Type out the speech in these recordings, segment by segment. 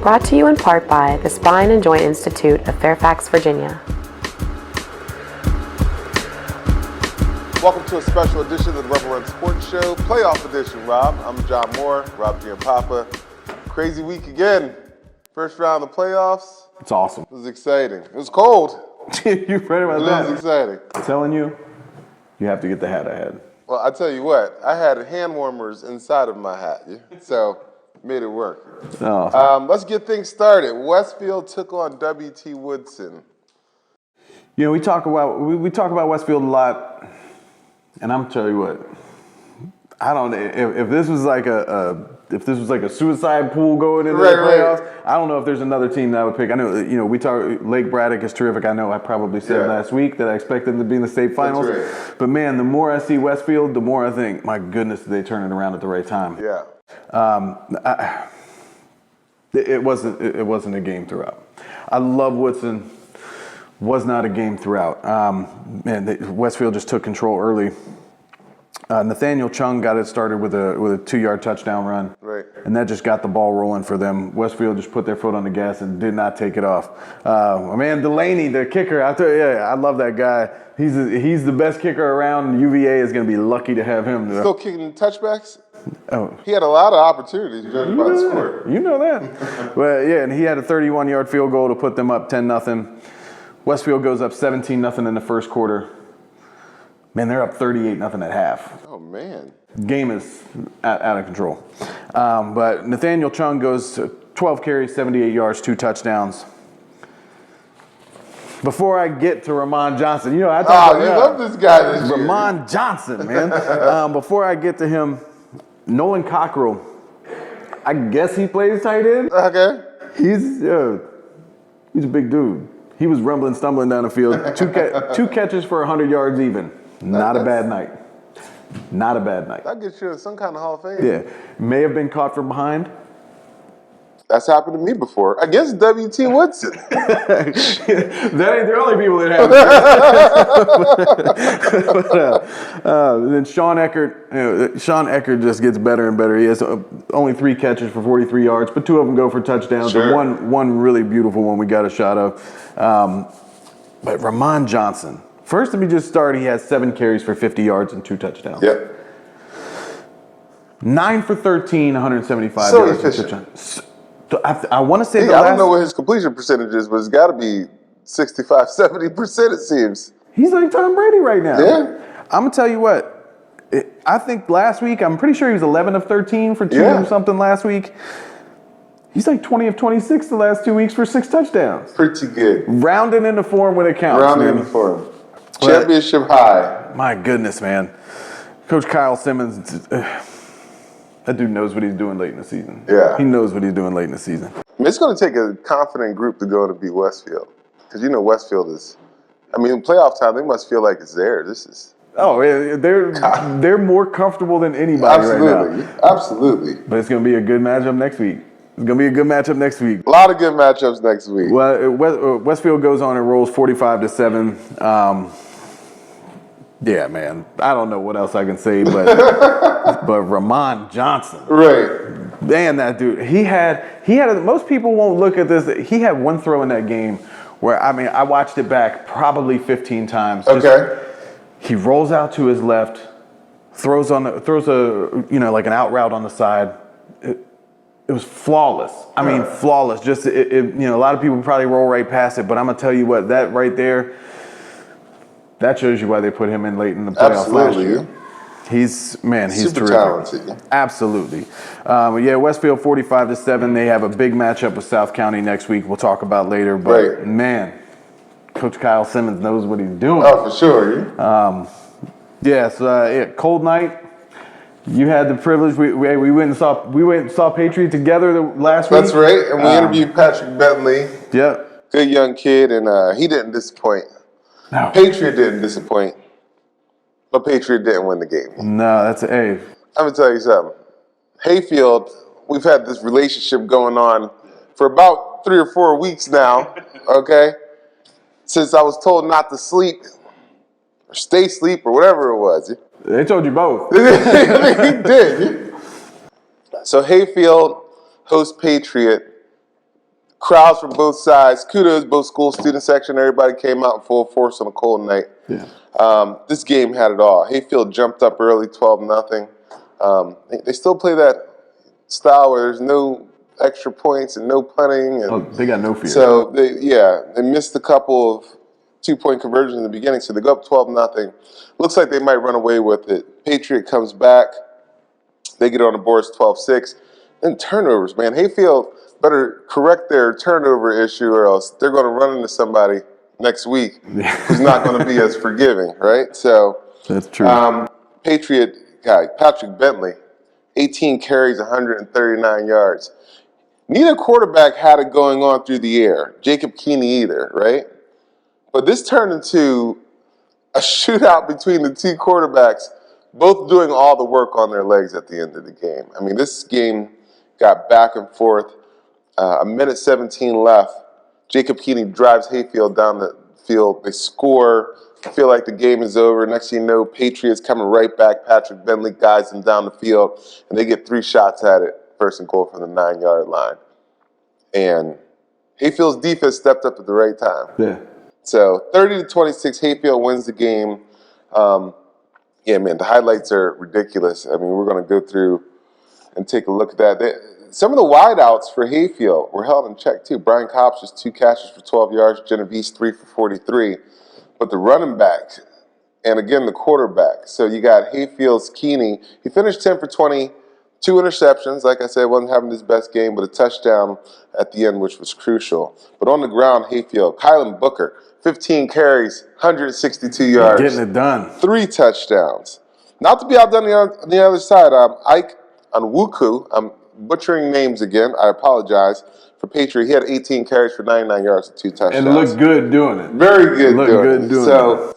Brought to you in part by the Spine and Joint Institute of Fairfax, Virginia. Welcome to a special edition of the Rebel Run Sports Show, playoff edition, Rob. I'm John Moore, Rob Giampapa. Crazy week again. First round of the playoffs. It's awesome. It was exciting. It was cold. You read about that? It was exciting. I'm telling you, you have to get the hat I had. Well, I tell you what, I had hand warmers inside of my hat, so made it work. Oh. Let's get things started. Westfield took on W.T. Woodson. You know, we talk about Westfield a lot, and I'm telling you what, I don't know if this was like a suicide pool going into the playoffs. Right. I don't know if there's another team that I would pick. I know, we talk. Lake Braddock is terrific. I know I probably said last week that I expect them to be in the state finals. That's right. But man, the more I see Westfield, the more I think, my goodness, did they turn it around at the right time? Yeah. It wasn't a game throughout. I love Woodson. Was not a game throughout. Westfield just took control early. Nathaniel Chung got it started with a 2-yard touchdown run. Right. And that just got the ball rolling for them. Westfield just put their foot on the gas and did not take it off. Man, Delaney, the kicker, I love that guy. He's the best kicker around. UVA is going to be lucky to have him. Still kicking touchbacks? Oh. He had a lot of opportunities judging by the score. You know that. But yeah, and he had a 31-yard field goal to put them up 10-0. Westfield goes up 17-0 in the first quarter. Man, they're up 38-0 at half. Oh, man. Game is out of control. But Nathaniel Chung goes to 12 carries, 78 yards, 2 touchdowns. Before I get to Ramon Johnson, you love this guy this year. Ramon Johnson, man. Before I get to him, Nolan Cockrell, I guess he plays tight end. Okay. He's a big dude. He was rumbling, stumbling down the field. Two catches for 100 yards even. Not a bad night. Not a bad night. That gets you in some kind of Hall of Fame. Yeah. May have been caught from behind. That's happened to me before. Against W.T. Woodson. That ain't the only people that have. Then Sean Eckert. Sean Eckert just gets better and better. He has only 3 catches for 43 yards, but 2 of them go for touchdowns. Sure. And one really beautiful one we got a shot of. But Ramon Johnson. First, let me just start. He has 7 carries for 50 yards and 2 touchdowns. Yep. 9 for 13, 175 so yards. Efficient. I want to say I don't know what his completion percentage is, but it's got to be 65, 70%, it seems. He's like Tom Brady right now. Yeah. I'm going to tell you what. I think last week, I'm pretty sure he was 11 of 13 for 2 or something last week. He's like 20 of 26 the last 2 weeks for 6 touchdowns. Pretty good. Rounding into form when it counts. Rounding into form. Championship high. My goodness, man. Coach Kyle Simmons, that dude knows what he's doing late in the season. Yeah. He knows what he's doing late in the season. It's going to take a confident group to go to beat Westfield. Because Westfield is, in playoff time, they must feel like it's theirs. Oh, they're more comfortable than anybody right now. Absolutely. But it's going to be a good matchup next week. It's going to be a good matchup next week. A lot of good matchups next week. Well, Westfield goes on and rolls 45-7. Yeah, man. I don't know what else I can say, but but Ramon Johnson. Right. Man, that dude. He had most people won't look at this. He had one throw in that game where, I watched it back probably 15 times. Okay. He rolls out to his left, throws a like an out route on the side. It was flawless. Flawless. Just a lot of people probably roll right past it, but I'm gonna tell you what, that right there, that shows you why they put him in late in the playoffs last year. He's super terrific. Talented. Absolutely. Westfield 45-7. They have a big matchup with South County next week. We'll talk about later. But man, Coach Kyle Simmons knows what he's doing. Oh, for sure. Cold night. You had the privilege. We went and saw Patriot together last week. That's right. And we interviewed Patrick Bentley. Yeah. Good young kid, and he didn't disappoint. No. Patriot didn't disappoint, but Patriot didn't win the game. No, that's I'm gonna tell you something. Hayfield, we've had this relationship going on for about 3 or 4 weeks now. Okay, since I was told not to sleep or stay asleep or whatever it was. They told you both. He did. So Hayfield hosts Patriot Crowds from both sides. Kudos, both school student section. Everybody came out in full force on a cold night. Yeah. This game had it all. Hayfield jumped up early, 12-0. They still play that style where there's no extra points and no punting. And Oh, they got no fear. so they missed a couple of 2-point conversions in the beginning, so they go up 12-0. Looks like they might run away with it. Patriot comes back. They get on the boards 12-6. Then turnovers, man. Hayfield better correct their turnover issue or else they're going to run into somebody next week who's not going to be as forgiving, right? So That's true. Patriot guy, Patrick Bentley, 18 carries, 139 yards. Neither quarterback had it going on through the air. Jacob Keeney either, right? But this turned into a shootout between the two quarterbacks, both doing all the work on their legs at the end of the game. I mean, this game got back and forth. A minute 17 left. Jacob Keeney drives Hayfield down the field. They score. I feel like the game is over. Next thing you know, Patriots coming right back. Patrick Bentley guides them down the field, and they get 3 shots at it. First and goal from the 9-yard line. And Hayfield's defense stepped up at the right time. Yeah. So 30-26, Hayfield wins the game. Yeah, man, the highlights are ridiculous. I mean, we're going to go through and take a look at that. Some of the wideouts for Hayfield were held in check, too. Brian Kopp's just 2 catches for 12 yards. Genovese, 3 for 43. But the running back, and again, the quarterback. So you got Hayfield's Keeney. He finished 10 for 20, 2 interceptions. Like I said, wasn't having his best game, but a touchdown at the end, which was crucial. But on the ground, Hayfield, Kylan Booker, 15 carries, 162 yards. Getting it done. 3 touchdowns. Not to be outdone on the other side, Ike Onwuku, I'm butchering names again. I apologize. For Patriot, he had 18 carries for 99 yards and 2 touchdowns. And looked good doing it. Very good Looked doing good it. doing So,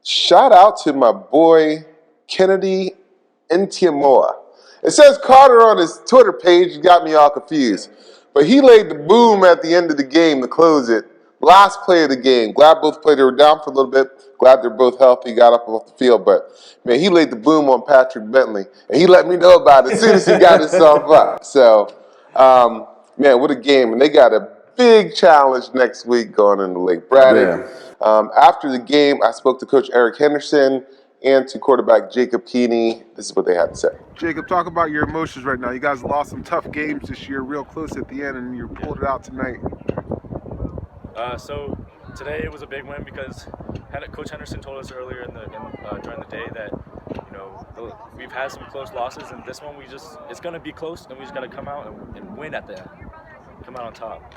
shout out to my boy Kennedy Ntiamoa. It says Carter on his Twitter page. You got me all confused. But he laid the boom at the end of the game to close it. Last play of the game. Glad both played. They were down for a little bit. Glad they're both healthy. Got up off the field. But, man, he laid the boom on Patrick Bentley. And he let me know about it as soon as he got himself up. So, man, what a game. And they got a big challenge next week going into Lake Braddock. Yeah. After the game, I spoke to Coach Eric Henderson and to quarterback Jacob Keeney. This is what they had to say. Jacob, talk about your emotions right now. You guys lost some tough games this year, real close at the end, and you pulled it out tonight. So today it was a big win because Coach Henderson told us earlier during the day that we've had some close losses, and this one it's going to be close, and we just got to come out and win at the end, come out on top.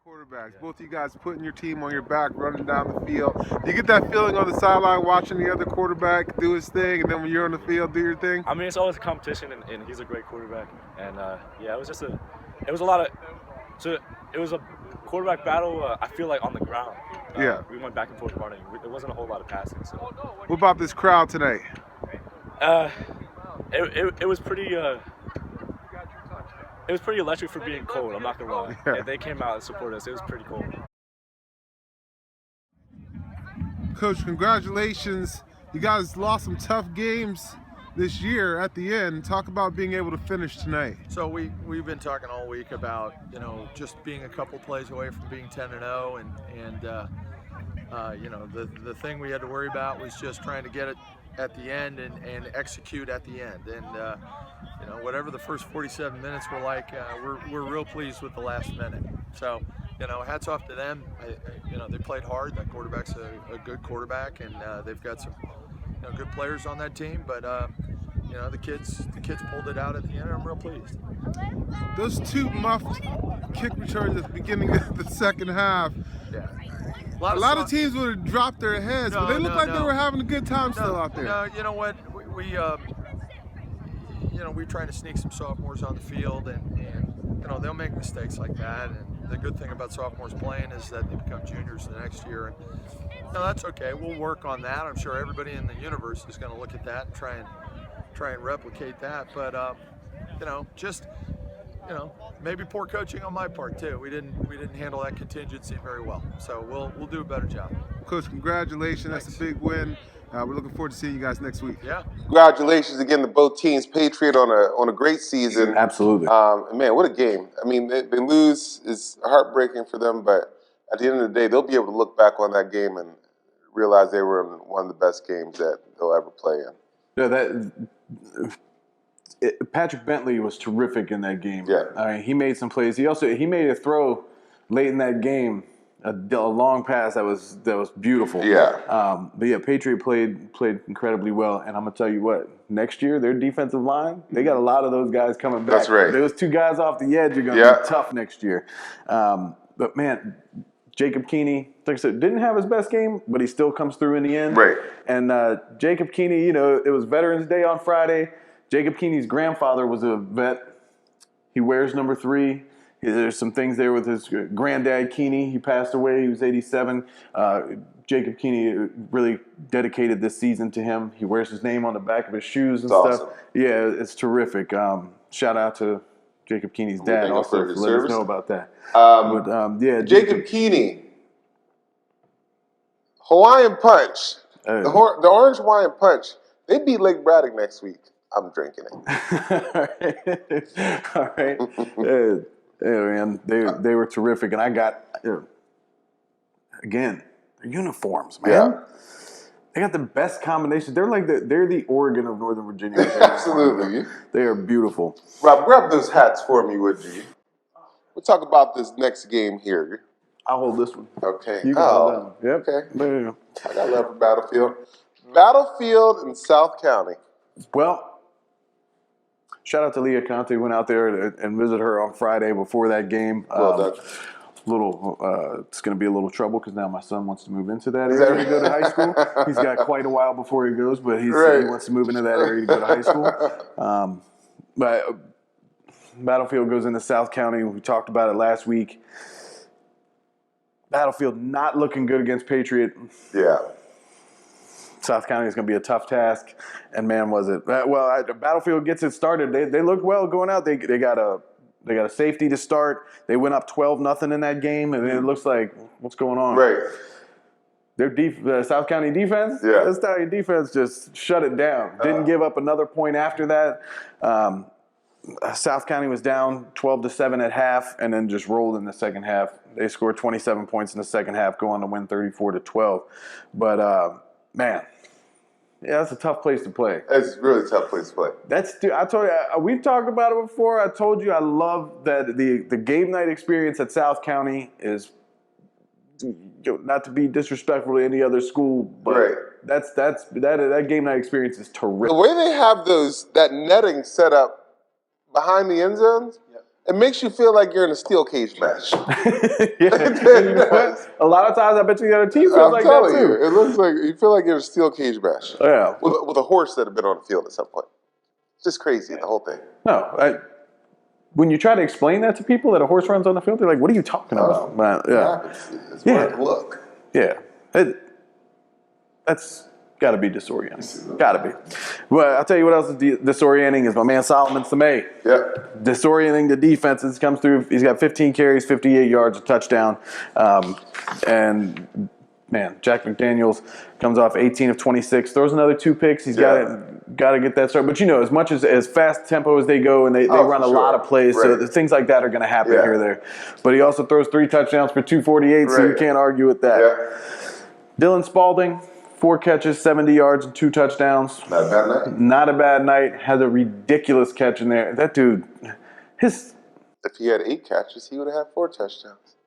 Quarterbacks, both of you guys putting your team on your back, running down the field. Do you get that feeling on the sideline watching the other quarterback do his thing, and then when you're on the field, do your thing? I mean, it's always a competition, and he's a great quarterback. And yeah, it was a quarterback battle. I feel like on the ground. Yeah. We went back and forth running. There wasn't a whole lot of passing. So. What about this crowd tonight? It was pretty. It was pretty electric for being cold. I'm not gonna lie. Yeah. They came out and supported us. It was pretty cool. Coach, congratulations. You guys lost some tough games this year at the end. Talk about being able to finish tonight. So we've been talking all week about just being a couple plays away from being 10-0, and the thing we had to worry about was just trying to get it at the end and execute at the end. And whatever the first 47 minutes were like, we're real pleased with the last minute. So hats off to them. They played hard. That quarterback's a good quarterback, and they've got some good players on that team. But the kids pulled it out at the end, and I'm real pleased. Those 2 muffed kick returns at the beginning of the second half. Yeah. A lot of teams would have dropped their heads, but they looked like they were having a good time still out there. No, you know what? We're trying to sneak some sophomores on the field, and they'll make mistakes like that. And the good thing about sophomores playing is that they become juniors the next year, and that's okay. We'll work on that. I'm sure everybody in the universe is going to look at that and try and replicate that. But maybe poor coaching on my part too. We didn't handle that contingency very well. So we'll do a better job. Coach, congratulations. That's a big win. We're looking forward to seeing you guys next week. Yeah. Congratulations again to both teams. Patriot on a great season. Absolutely. And man, what a game. I mean, they lose is heartbreaking for them, but at the end of the day, they'll be able to look back on that game and realize they were in one of the best games that they'll ever play in. Yeah, Patrick Bentley was terrific in that game. Yeah. I mean, he made some plays. He made a throw late in that game, a long pass that was beautiful. Yeah. But yeah, Patriot played incredibly well, and I'm gonna tell you what. Next year, their defensive line, they got a lot of those guys coming back. That's right. Those two guys off the edge are gonna be tough next year. But man, Jacob Keeney, like I said, didn't have his best game, but he still comes through in the end. Right. And Jacob Keeney, you know, it was Veterans Day on Friday. Jacob Keeney's grandfather was a vet. He wears number 3. There's some things there with his granddad Keeney. He passed away. He was 87. Jacob Keeney really dedicated this season to him. He wears his name on the back of his shoes and That's stuff. awesome. Yeah, it's terrific. Shout out to Jacob Keeney's dad thank him also for for his letting us service. know about that. Yeah, Jacob Keeney, Hawaiian Punch, the Orange Hawaiian Punch. They beat Lake Braddock next week. I'm drinking it. All right. Yeah, man, they were terrific, and I got again their uniforms, man. Yeah. They got the best combination. They're like they're the Oregon of Northern Virginia. Absolutely. They are beautiful. Rob, grab those hats for me, would you? We'll talk about this next game here. I'll hold this one. Okay. You got it down. Yep. Okay. There you go. I got love for Battlefield. Battlefield in South County. Well, shout out to Leah Conte. Went out there and visited her on Friday before that game. Well done. It's going to be a little trouble because now my son wants to move into that area to go to high school. He's got quite a while before he goes, but he wants to move into that area to go to high school. But Battlefield goes into South County. We talked about it last week. Battlefield not looking good against Patriot. Yeah. South County is going to be a tough task, and man, was it. Well, Battlefield gets it started. They looked well going out. They got a safety to start. They went up 12-0 in that game, and it looks like what's going on. Right. Their South County defense, Yeah. this County defense just shut it down. Didn't give up another point after that. South County was down 12-7 at half, and then just rolled in the second half. They scored 27 points in the second half, go on to win 34-12. But man, yeah, that's a tough place to play. It's a really tough place to play. I told you, we've talked about it before. I told you I love that the game night experience at South County is, not to be disrespectful to any other school, but Right. that game night experience is terrific. The way they have that netting set up behind the end zones, it makes you feel like you're in a steel cage match. Yeah. You know what? A lot of times I bet you the other team feels I'm like that telling too. you, it looks like you feel like you're in a steel cage match. Yeah. With a horse that had been on the field at some point. It's just crazy, the whole thing. No, when you try to explain that to people that a horse runs on the field, they're like, "What are you talking about?" Man, yeah, It's Yeah. worth a look. yeah, that's got to be disorienting. Got to be. Well, I'll tell you what else is disorienting is my man Solomon Samay. Yep. Disorienting the defenses. Comes through. He's got 15 carries, 58 yards, a touchdown, and man, Jack McDaniels comes off 18 of 26, throws another 2 picks. He's got to get that started. But you know, as much as fast tempo as they go, and they run a lot of plays, so Right. things like that are going to happen Yeah. here or there. But he also throws 3 touchdowns for 248, so you Right. can't argue with that. Yeah. Dylan Spalding, 4 catches, 70 yards, and 2 touchdowns. Not a bad night. Not a bad night. Had a ridiculous catch in there. That dude, If he had 8 catches, he would have had 4 touchdowns.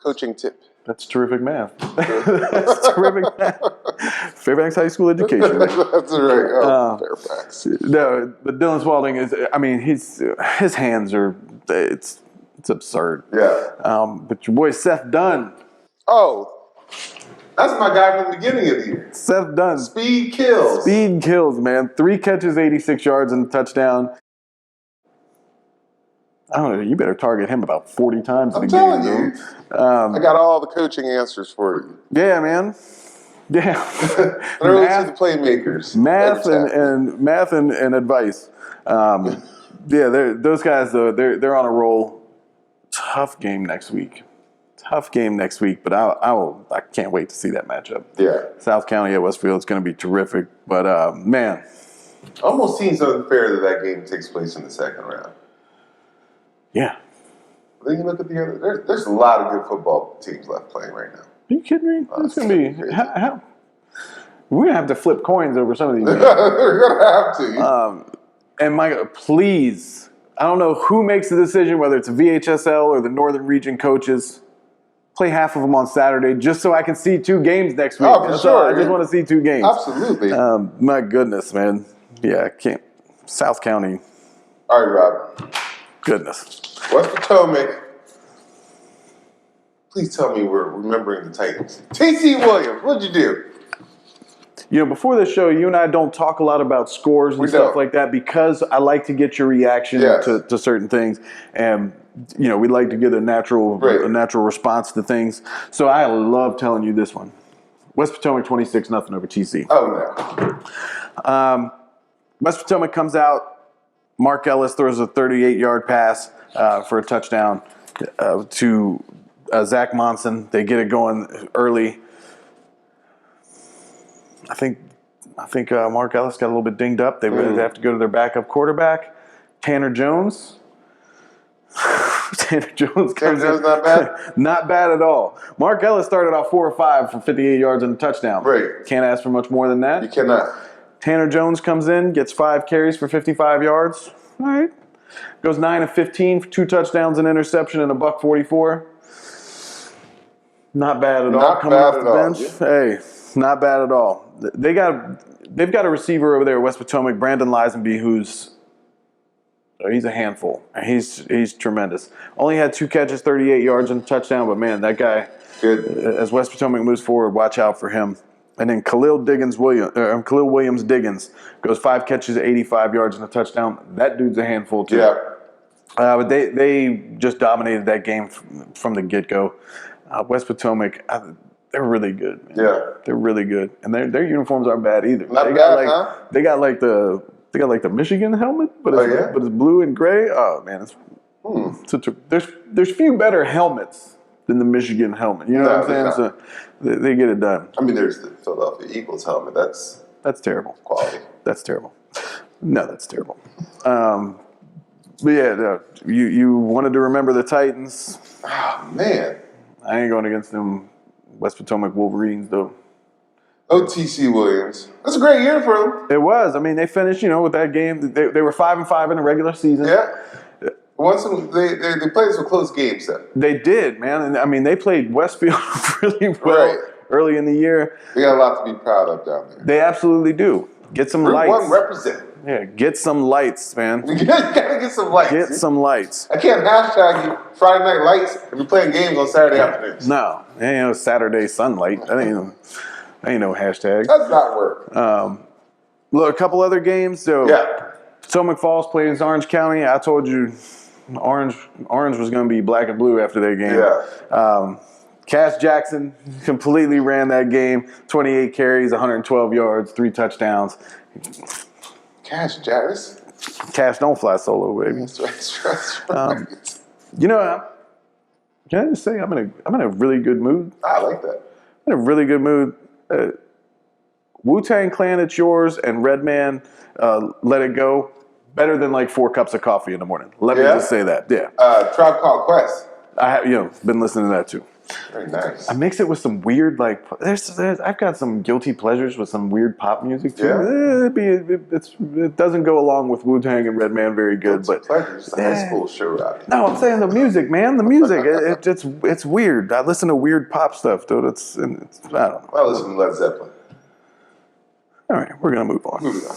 Coaching tip. that's terrific math. That's terrific math. Fairfax High School education. That's right. Fairfax. No, but Dylan Spalding is, I mean, his hands are, it's absurd. Yeah. But your boy Seth Dunn. Oh, that's my guy from the beginning of the year. Seth Dunn. Speed kills. Speed kills, man. 3 catches, 86 yards, and a touchdown. I don't know. You better target him about 40 times in I'm the telling game, you. though. I got all the coaching answers for you. Yeah, man. Yeah. Throw it to the playmakers. Math Math and advice. Yeah, those guys though they're on a roll. Tough game next week. tough game next week, but I can't wait to see that matchup. Yeah. South County at Westfield, it's going to be terrific. But, man. Almost seems unfair that game takes place in the second round. Yeah. Then you look at the other. There's a lot of good football teams left playing right now. Are you kidding me? It's going to be. crazy. We're going to have to flip coins over some of these games. We're gonna have to. And Mike, please, I don't know who makes the decision, whether it's a VHSL or the Northern Region coaches. Play half of them on Saturday just so I can see 2 games next week. Oh, for That's all. sure. I just want to see 2 games. Absolutely. My goodness, man. Yeah, I can't. South County, All right, Rob. goodness. West Potomac. Please tell me we're remembering the Titans. T.C. Williams, what'd you do? You know, before the show, you and I don't talk a lot about scores and We stuff don't. like that because I like to get your reaction Yes. to certain things. And, you know, we like to get a natural response to things. So I love telling you this one. West Potomac 26-0 over TC. Oh, no. West Potomac comes out. Mark Ellis throws a 38-yard pass for a touchdown to Zach Monson. They get it going early. I think Mark Ellis got a little bit dinged up. They have to go to their backup quarterback, Tanner Jones. Tanner Jones comes Jones in. not bad? Not bad at all. Mark Ellis started off 4 or 5 for 58 yards and a touchdown. Right. Can't ask for much more than that. You cannot. Tanner Jones comes in, gets 5 carries for 55 yards. All right. Goes 9 of 15 for 2 touchdowns, an interception, and a $144. Not bad at all. Not Coming bad off at the all, bench. Hey, not bad at all. They've got a receiver over there at West Potomac, Brandon Lisenby, who's he's a handful. He's tremendous. Only had 2 catches, 38 yards, and a touchdown, but man, that guy. Good. As West Potomac moves forward, watch out for him. And then Khalil Williams Diggins goes 5 catches, 85 yards, and a touchdown. That dude's a handful too. Yeah. But they just dominated that game from the get-go. West Potomac, they're really good. Man. Yeah. They're really good, and their uniforms aren't bad either. Not they bad, got huh? They got like the Michigan helmet, but yeah? it's blue and gray. Oh man, there's few better helmets than the Michigan helmet. You know what I'm saying? Yeah. So they get it done. I mean, there's the Philadelphia Eagles helmet. That's That's terrible. quality. That's terrible. No, that's terrible. But yeah, no, you wanted to remember the Titans. Oh, man. I ain't going against them West Potomac Wolverines though. OTC Williams. That's a great year for them. It was. I mean, they finished, with that game. They were 5-5 in the regular season. Yeah. They played some close games then. They did, man. And I mean, they played Westfield really well Right. early in the year. They got a lot to be proud of down there. They absolutely do. Get some Route lights. 1 represent. Yeah, get some lights, man. You gotta get some lights. Get some lights. I can't hashtag you Friday Night Lights if you're playing games on Saturday afternoons. No, it ain't no Saturday sunlight. That ain't no hashtag. Does not work. Look, a couple other games. So Yeah. Potomac Falls plays Orange County. I told you Orange was going to be black and blue after that game. Yeah. Cass Jackson completely ran that game. 28 carries, 112 yards, 3 touchdowns. Cash Jarvis. Cass don't fly solo, baby. That's right. Can I just say I'm in a really good mood. I like that. I'm in a really good mood. Wu-Tang Clan, It's Yours, and Redman, Let It Go. Better than like 4 cups of coffee in the morning. Let me Yeah? just say that. Yeah. Tribe Called Quest. I have been listening to that too. Very nice. I mix it with some weird I've got some guilty pleasures with some weird pop music too. It doesn't go along with Wu-Tang and Redman very good, but Pleasure. It's a high school show, Robbie. no, I'm saying the music, man. The music. It's weird. I listen to weird pop stuff, dude. It's I don't know. I listen to Led Zeppelin. All right, we're gonna move on. Moving on.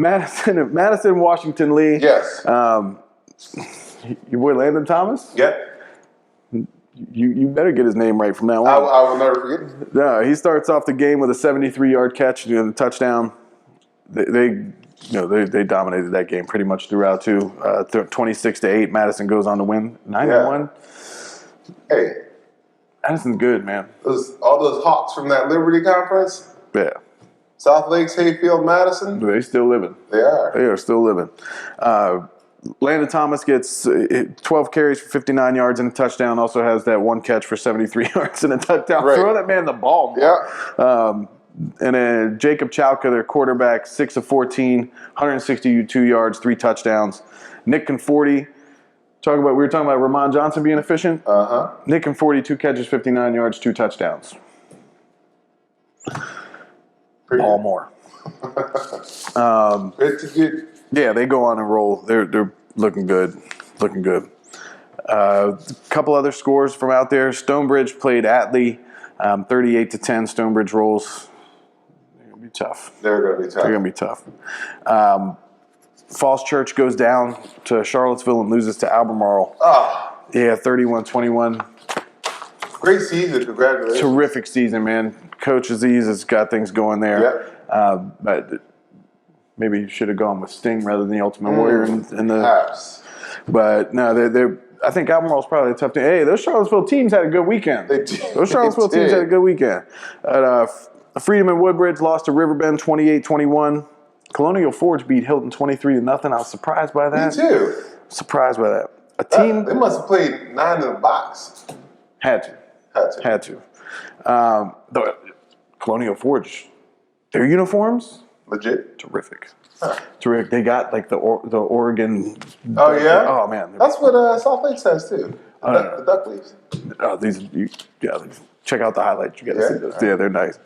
Madison, Washington Lee. Yes. Your boy Landon Thomas. Yeah. You better get his name right from now on. I will never forget. No, he starts off the game with a 73-yard catch and a touchdown. They dominated that game pretty much throughout too. 26-8. Madison goes on to win 9-1. Hey, Madison's good, man. all those Hawks from that Liberty Conference, Yeah, South Lakes, Hayfield, Madison, they still living. they are. They are still living. Landon Thomas gets 12 carries for 59 yards and a touchdown. Also has that one catch for 73 yards and a touchdown. Right. Throw that man the ball more. Yeah. And then Jacob Chalka, their quarterback, 6 of 14, 162 yards, 3 touchdowns. Nick Conforti, we were talking about Ramon Johnson being efficient. Nick Conforti, 2 catches, 59 yards, 2 touchdowns. All more. Pretty good. Yeah, they go on and roll. They're looking good. Looking good. A couple other scores from out there. Stonebridge played Atlee, 38-10. Stonebridge rolls. They're going to be tough. They're going to be tough. They're going to be tough. Falls Church goes down to Charlottesville and loses to Albemarle. Oh, Yeah, 31-21. great season. Congratulations. Terrific season, man. Coach Aziz has got things going there. But maybe you should have gone with Sting rather than the Ultimate Warrior in the. Perhaps. But no, they're. I think Albemarle's probably a tough team. Hey, those Charlottesville teams had a good weekend. They did. Those Charlottesville They teams did. had a good weekend. Freedom and Woodbridge lost to Riverbend 28-21. Colonial Forge beat Hilton 23-0. I was surprised by Me that. too. Surprised by that. A team They must have played 9 in the box. had to. Had to. The Colonial Forge, their uniforms, Legit. terrific. Terrific. They got like the Oregon. Oh, yeah? Oh, man. That's what South Lakes has, too. The Duck Leaves. Check out the highlights. You got to Yeah? see those. Yeah, they're nice.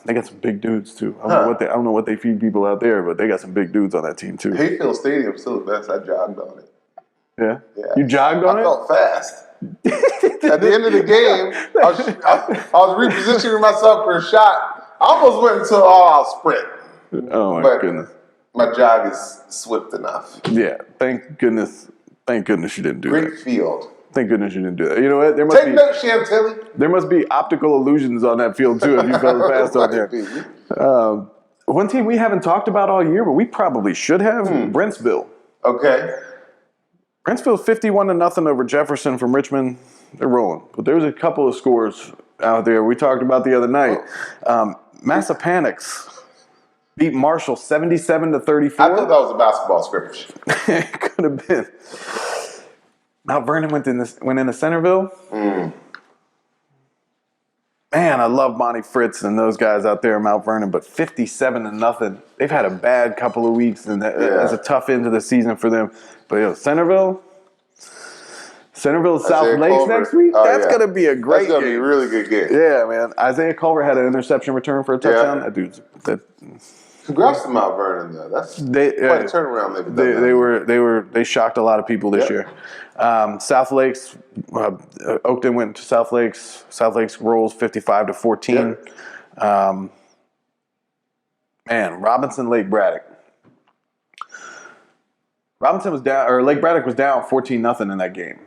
They got some big dudes too. I don't know what they feed people out there, but they got some big dudes on that team too. Hayfield Stadium's still the best. I jogged on it. Yeah. Yeah. You jogged on I it? felt fast. At the end of the game, I was repositioning myself for a shot. I almost went into all-out sprint. Oh my But goodness. my jog is swift enough. Yeah. Thank goodness you didn't do Great that. field. Thank goodness you didn't do that. You know what? Take note, Chantilly. There must be optical illusions on that field too if you fell fast on there. One team we haven't talked about all year, but we probably should have, Brentsville. Okay. Brentsville 51-0 over Jefferson from Richmond. They're rolling. But there was a couple of scores out there we talked about the other night. Massapanics beat Marshall 77-34. I thought that was a basketball scrimmage. It could have been. Mount Vernon went into Centerville. Man, I love Monty Fritz and those guys out there in Mount Vernon, but 57-0. They've had a bad couple of weeks, and that's a tough end to the season for them. But Centerville, South Lakes Culver. next week. Oh, That's yeah. gonna be a great That's going to be game. a really good game. Yeah, man. Isaiah Culver had an interception return for a touchdown. Yeah. That dude's Congrats to Mount Vernon, though. That's quite a turnaround they've done. They shocked a lot of people this year. South Lakes, Oakton went to South Lakes. South Lakes rolls 55-14. Man, Robinson Lake Braddock. Lake Braddock was down 14-0 in that game.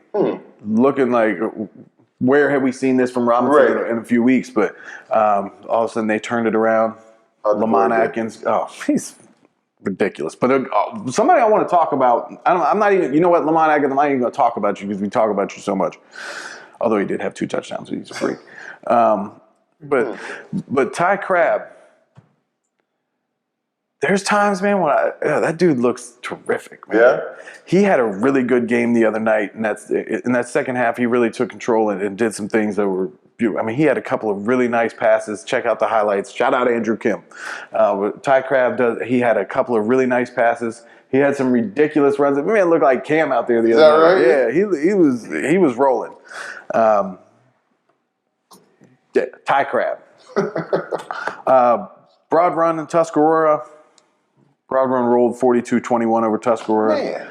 Looking like, where have we seen this from Robinson in a few weeks? But all of a sudden they turned it around. Lamont Atkins, he's ridiculous. But somebody I want to talk about, I'm not even, you know what, Lamont Atkins, I'm not even going to talk about you because we talk about you so much. Although he did have 2 touchdowns, so he's a freak. But Ty Crabb, there's times, man, when that dude looks terrific, man. Yeah? He had a really good game the other night, and in that second half, he really took control and did some things that were beautiful. I mean, he had a couple of really nice passes. Check out the highlights. Shout out Andrew Kim. Ty Crabb he had a couple of really nice passes. He had some ridiculous runs. Man, looked like Cam out there the other night. Right? Yeah, he was rolling. Ty Crabb. Broad Run in Tuscarora. Broad Run rolled 42-21 over Tuscarora. Man.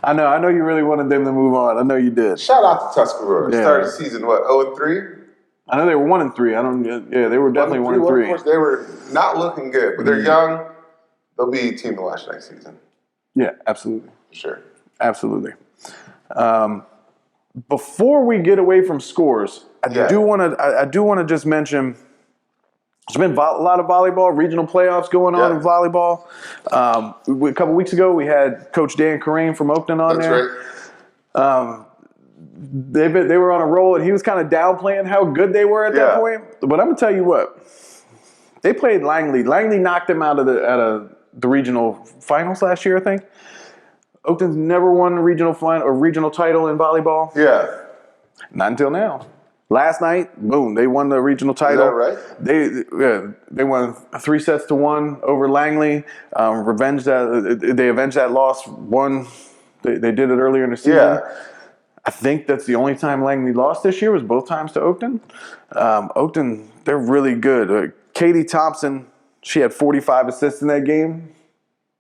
I know you really wanted them to move on. I know you did. Shout out to Tuscarora. Yeah. Started the season, 0-3? I know they were 1-3. They were definitely 1-3. Of course, they were not looking good, but they're young. They'll be a team to watch next season. Yeah, absolutely. For sure. Absolutely. Before we get away from scores, I do want to just mention there's been a lot of volleyball, regional playoffs going on in volleyball. A couple weeks ago, we had Coach Dan Karain from Oakton on there. Right. They were on a roll, and he was kind of downplaying how good they were at that point. But I'm gonna tell you what, they played Langley. Langley knocked them out of the regional finals last year, I think. Oakton's never won a regional final or regional title in volleyball. Yeah. Not until now. Last night, boom, they won the regional title. Is that right? They won 3-1 over Langley. They avenged that loss. They did it earlier in the season. Yeah. I think that's the only time Langley lost this year was both times to Oakton. Oakton, they're really good. Katie Thompson, she had 45 assists in that game.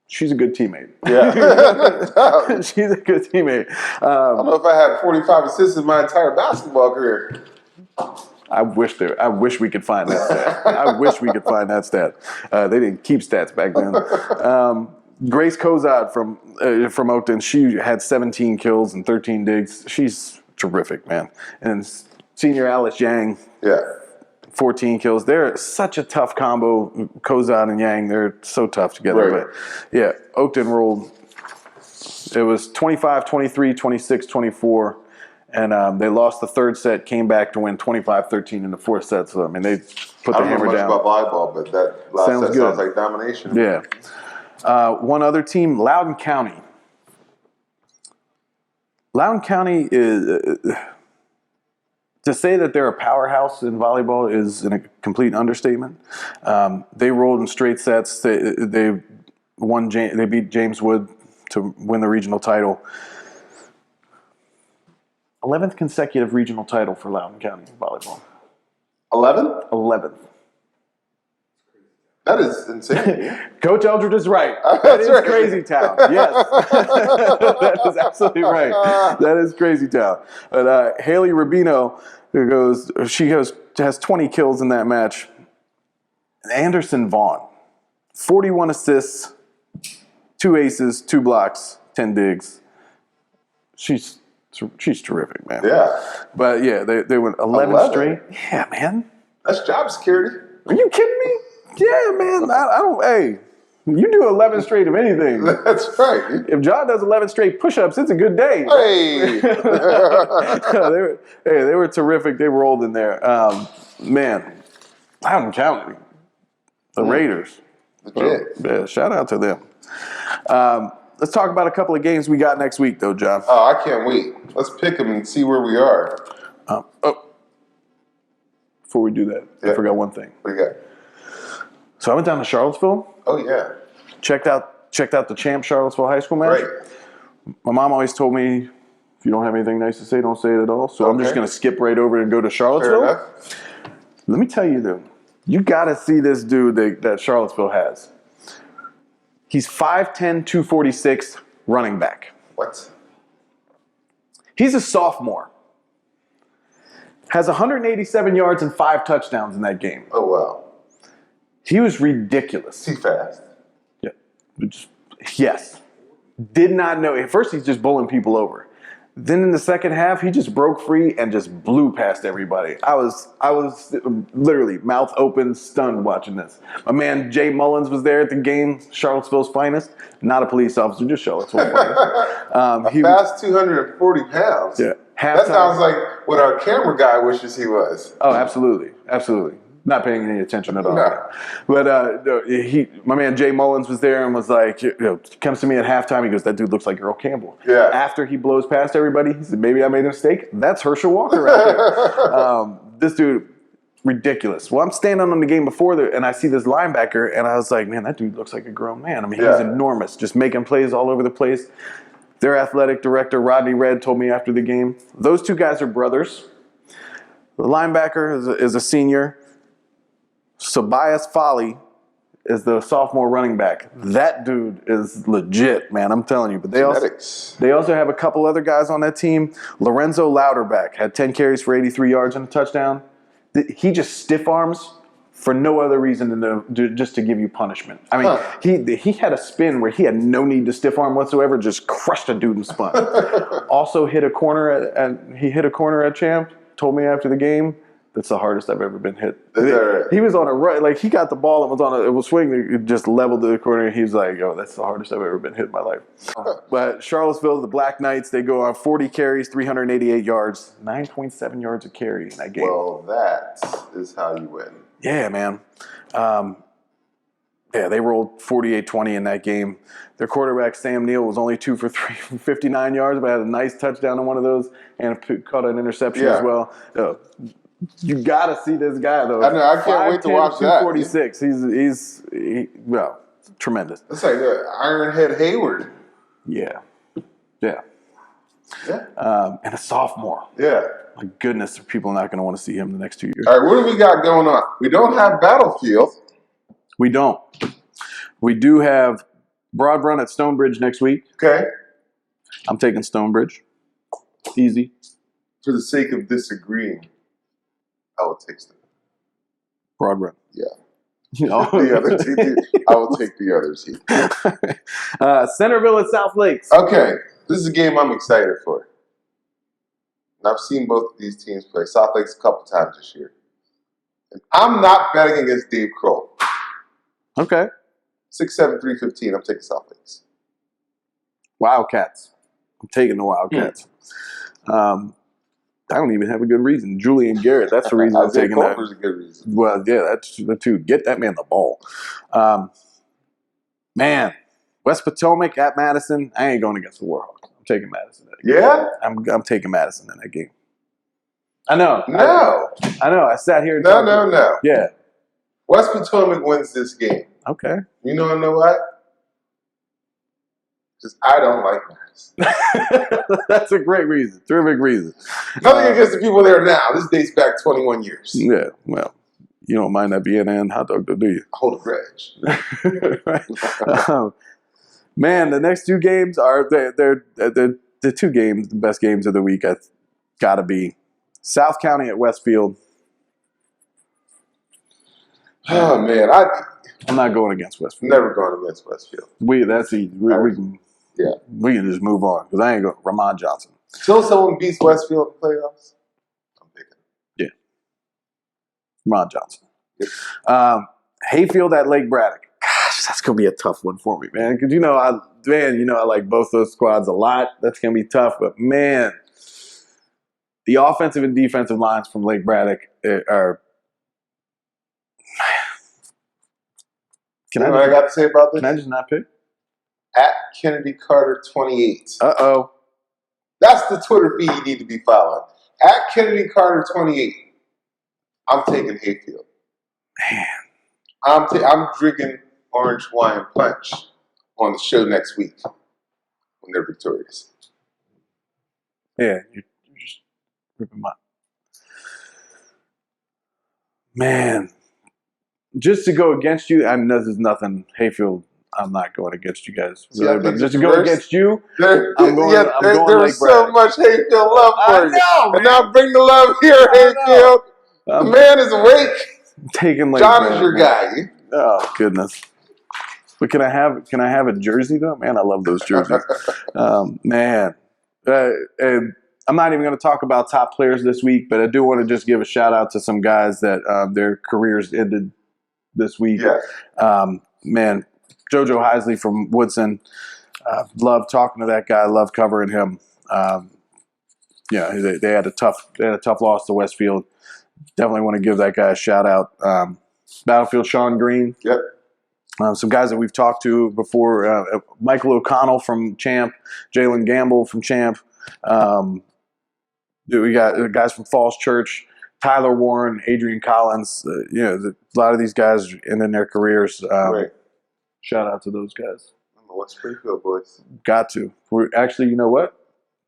She's a good teammate. Yeah. She's a good teammate. I don't know if I had 45 assists in my entire basketball career. I wish we could find that stat. I wish we could find that stat. They didn't keep stats back then. Grace Kozad from Oakton, she had 17 kills and 13 digs. She's terrific, man. And senior Alice Yang, Yeah. 14 kills. They're such a tough combo. Kozad and Yang, they're so tough together. Right. But yeah, Oakton rolled. It was 25-23, 26-24. And they lost the third set, came back to win 25-13 in the fourth set. So, I mean, they put I the don't know hammer much down. about volleyball, but that last Sounds set good. sounds like domination. Yeah. One other team, Loudoun County. Loudoun County is to say that they're a powerhouse in volleyball is a complete understatement. They rolled in straight sets. They won. They beat James Wood to win the regional title. 11th consecutive regional title for Loudoun County volleyball. 11? 11th. That is insane. Coach Eldred is right. That That's is right. Crazy Town. Yes. That is absolutely right. That is Crazy Town. But Haley Rubino, has 20 kills in that match. Anderson Vaughn, 41 assists, 2 aces, 2 blocks, 10 digs. She's terrific, man. Yeah. But yeah, they went 11 straight. Yeah, man. That's job security. Are you kidding me? Yeah, man. I don't. Hey, you do 11 straight of anything. That's right. If John does 11 straight push-ups, it's a good day. Hey. They were terrific. They rolled in there. Man, Loudoun County, the Raiders. Legit. Yeah, shout out to them. Let's talk about a couple of games we got next week, though, John. Oh, I can't wait. Let's pick them and see where we are. Before we do that, I Yeah. forgot one thing. What do you got? So I went down to Charlottesville, Oh, yeah. checked out the Champ Charlottesville High School match. Right. My mom always told me, if you don't have anything nice to say, don't say it at all. So I'm just Okay. going to skip right over and go to Fair Charlottesville. enough. Let me tell you, though, you got to see this dude that Charlottesville has. He's 5'10", 246, running back. What? He's a sophomore. Has 187 yards and 5 touchdowns in that game. Oh, wow. He was ridiculous. Too fast. Yeah. Yes. Did not know. At first, he's just bowling people over. Then in the second half, he just broke free and just blew past everybody. I was literally mouth open, stunned watching this. My man Jay Mullins was there at the game, Charlottesville's finest. Not a police officer, just Charlottesville's finest. He Fast 240 pounds. Yeah. That sounds like what our camera guy wishes he was. Oh, absolutely, absolutely. Not paying any attention at all. No. But my man Jay Mullins was there and was like, comes to me at halftime. He goes, "That dude looks like Earl Campbell." Yeah. After he blows past everybody, he said, "Maybe I made a mistake." That's Herschel Walker right there. This dude, ridiculous. Well, I'm standing on the game before and I see this linebacker, and I was like, "Man, that dude looks like a grown man." I mean, he's Yeah. enormous, just making plays all over the place. Their athletic director, Rodney Red, told me after the game, those two guys are brothers. The linebacker is a senior. Sabias Folly is the sophomore running back. That dude is legit, man. I'm telling you. But they also have a couple other guys on that team. Lorenzo Louderback had 10 carries for 83 yards and a touchdown. He just stiff arms for no other reason than just to give you punishment. I mean, he had a spin where he had no need to stiff arm whatsoever, just crushed a dude and spun. Also hit a corner at Champ. Told me after the game, that's the hardest I've ever been hit. Is that right? He was on a run, like he got the ball and it was swinging, it just leveled to the corner. And he was like, "Yo, that's the hardest I've ever been hit in my life." But Charlottesville, the Black Knights, they go on 40 carries, 388 yards, 9.7 yards a carry in that game. Well, that is how you win. Yeah, man. Yeah, they rolled 48-20 in that game. Their quarterback, Sam Neal, was only 2 for 3 for 59 yards, but had a nice touchdown on one of those and caught an interception as well. You got to see this guy, though. I know. I can't wait to watch that. 246. He's tremendous. It's like Ironhead Hayward. Yeah. Yeah. And a sophomore. Yeah. My goodness, people are not going to want to see him the next 2 years. All right, what do we got going on? We don't have Battlefield. We don't. We do have Broad Run at Stonebridge next week. Okay. I'm taking Stonebridge. Easy. For the sake of disagreeing, I will take them. Broad Run. Yeah. The other team, I will take the other team. Centerville at South Lakes. Okay. This is a game I'm excited for. And I've seen both of these teams play. South Lakes a couple times this year. And I'm not betting against Dave Kroll. Okay. 6'7", 315. I'm taking South Lakes. Wildcats. I'm taking the Wildcats. I don't even have a good reason. Julian Garrett. That's the reason I'm taking that. Culver's a good reason. Well, yeah, that's the two. Get that man the ball. Man, West Potomac at Madison. I ain't going against the Warhawks. I'm taking Madison. Yeah? I'm taking Madison in that game. I know. No. I know. I sat here. And No. Yeah. West Potomac wins this game. Okay. You know why? Because I don't like Madison. That's a great reason. Terrific reason. Nothing against the people there now. This dates back 21 years. Yeah. Well, you don't mind that BNN hot dog, though, do you? I hold a grudge. Right. Man, the next two games are they're the two games, the best games of the week. I gotta be South County at Westfield. Oh man, I'm not going against Westfield. Never going against Westfield. We can just move on because I ain't going. Ramon Johnson. Till someone beats Westfield in the playoffs, I'm picking. Yeah, Ramon Johnson. Hayfield at Lake Braddock. Gosh, that's gonna be a tough one for me, man. Because I like both those squads a lot. That's gonna be tough, but man, the offensive and defensive lines from Lake Braddock are. You know what I got to say about this? Can I just not pick? At Kennedy Carter 28. Uh-oh. That's the Twitter feed you need to be following. At Kennedy Carter 28. I'm taking Hayfield. Man. I'm drinking orange wine punch on the show next week when they're victorious. Yeah, you're just ripping my... Man. Just to go against you, this is nothing. Hayfield, I'm not going against you guys. Really, but just to go against you, there I'm going was so much Hayfield love for you. Know, and now bring the love here, Hayfield. The man is awake. Taking Lake John Braddock, is your guy. Oh goodness. But can I have a jersey though? Man, I love those jerseys. Man. And I'm not even going to talk about top players this week, but I do want to just give a shout out to some guys that their careers ended this week. Yeah. Man, JoJo Heisley from Woodson. Love talking to that guy. Love covering him. They had a tough loss to Westfield. Definitely want to give that guy a shout out. Battlefield Sean Green. Yep. Some guys that we've talked to before. Michael O'Connell from Champ. Jalen Gamble from Champ. We got guys from Falls Church. Tyler Warren, Adrian Collins, a lot of these guys ending their careers. Right. Shout out to those guys. I'm the West Springfield boys. Got to. We're actually, you know what?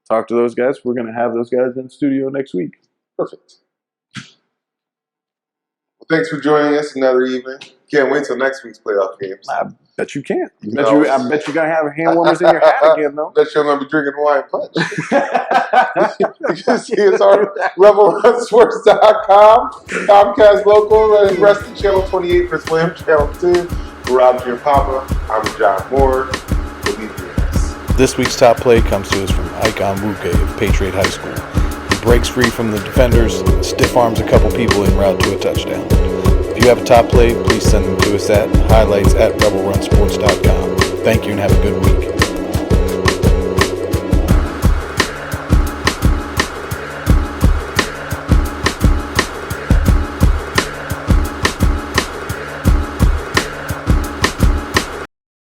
Talk to those guys. We're going to have those guys in the studio next week. Perfect. Well, thanks for joining us another evening. Can't wait till next week's playoff games. I bet you can't. I bet you're going to have hand warmers in your hat again, though. Bet you're going to be drinking wine punch. You can see us on RebelRunSports.com, Comcast Local, and Reston Channel 28 for Slam Channel 2. For Rob Giampapa, I'm John Moore. Believe in us. This week's top play comes to us from Ike Onwuke of Patriot High School. He breaks free from the defenders, stiff arms a couple people en route to a touchdown. If you have a top play, please send them to us at highlights@rebelrunsports.com. Thank you and have a good week.